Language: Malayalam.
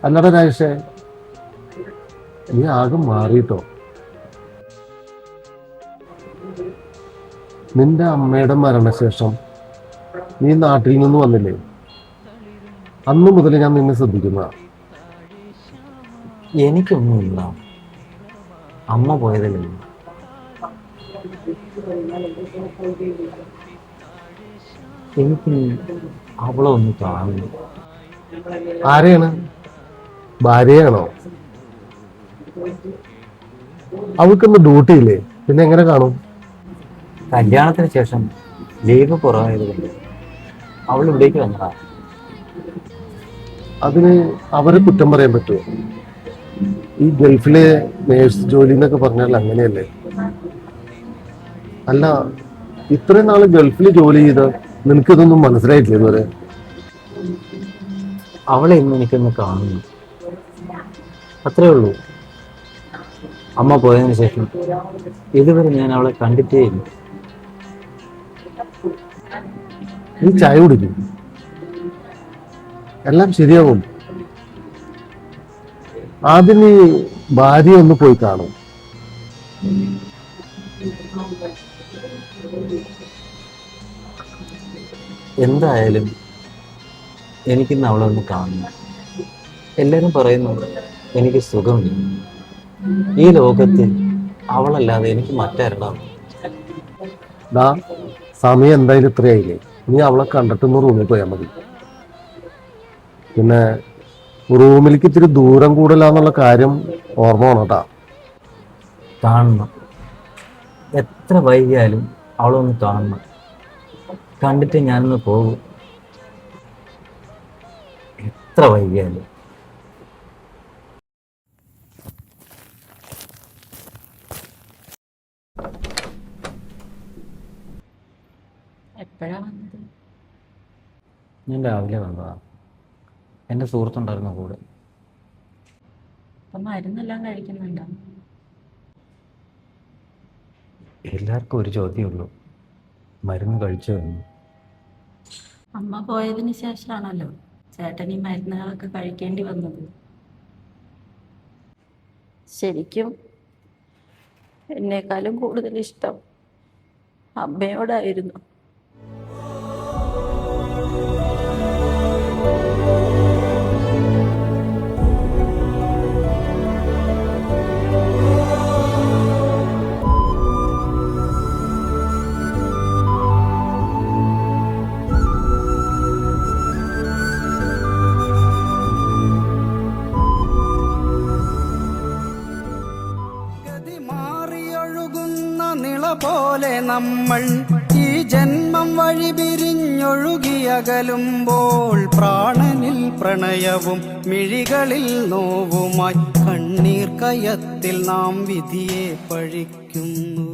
അല്ലട രാജേഷേ, നീ ആകെ മാറിയിട്ടോ. നിന്റെ അമ്മയുടെ മരണശേഷം നീ നാട്ടിൽ നിന്ന് വന്നില്ലേ, അന്നു മുതൽ ഞാൻ നിന്നെ ശ്രദ്ധിക്കുന്ന. എനിക്കൊന്നുമില്ല, അമ്മ പോയതല്ലേ. എനിക്ക് അവളെ ഒന്ന് കാണുന്നു. ആരെയാണ്? ഭാര്യയാണോ? അവൾക്കൊന്ന് ഡ്യൂട്ടി ഇല്ലേ, പിന്നെ എങ്ങനെ കാണും? കല്യാണത്തിന് ശേഷം ലീവ് കുറവായതുകൊണ്ട് അവൾ ഇവിടേക്ക് വന്നതാ. അതിന് അവരെ കുറ്റം പറയാൻ പറ്റുമോ? ഈ ഗൾഫിലെ നേഴ്സ് ജോലി എന്നൊക്കെ പറഞ്ഞാൽ അങ്ങനെയല്ലേ? അല്ല, ഇത്രയും നാള് ഗൾഫിൽ ജോലി ചെയ്ത് നിനക്കിതൊന്നും മനസ്സിലായിട്ടില്ല ഇതുവരെ? അവളെ ഇന്ന് എനിക്കൊന്ന് കാണുന്നു, അത്രേ ഉള്ളൂ. അമ്മ പോയതിനു ശേഷം ഇതുവരെ ഞാൻ അവളെ കണ്ടിട്ടേ ഇല്ല. നീ ചായ കുടിക്കും, എല്ലാം ശരിയാവും. ആദ്യം നീ ഭാര്യ ഒന്ന് പോയി കാണും. എന്തായാലും എനിക്കിന്ന് അവളെ ഒന്ന് കാണുന്നു. എല്ലാവരും പറയുന്നു എനിക്ക് സുഖമില്ല. ഈ ലോകത്ത് അവളല്ലാതെ എനിക്ക് മറ്റാരണം. ദാ, സമയം എന്തായാലും ഇത്രയായില്ലേ, നീ അവളെ കണ്ടിട്ടൊന്ന് റൂമിൽ പോയാൽ മതി. പിന്നെ റൂമിലേക്ക് ഇത്തിരി ദൂരം കൂടലാന്നുള്ള കാര്യം ഓർമ്മ വേണം കേട്ടാ. കാണണം, എത്ര വൈകിയാലും അവളൊന്ന് കാണണം. കണ്ടിട്ട് ഞാനൊന്ന് പോകും, എത്ര വൈകിയാലും. എപ്പോഴാ വന്നത്? ഞാൻ രാവിലെ വന്നതാ. എൻ്റെ സുഹൃത്തുണ്ടായിരുന്നു കൂടെ. അപ്പൊ മരുന്നെല്ലാം കഴിക്കുന്നുണ്ടോ? എല്ലാവർക്കും ഒരു ചോദ്യമുള്ളൂ, മരുന്ന് കഴിച്ചോ എന്ന്. അമ്മ പോയതിന് ശേഷമാണല്ലോ ചേട്ടൻ ഈ മരുന്നുകളൊക്കെ കഴിക്കേണ്ടി വന്നത്. ശരിക്കും എന്നെക്കാളും കൂടുതൽ ഇഷ്ടം അമ്മയോടായിരുന്നു. പോലെ നമ്മൾ ഈ ജന്മം വഴി പിരിഞ്ഞൊഴുകിയകലുമ്പോൾ പ്രാണനിൽ പ്രണയവും മിഴികളിൽ നോവുമായി കണ്ണീർ കയത്തിൽ നാം വിധിയെ പഴിക്കുന്നു.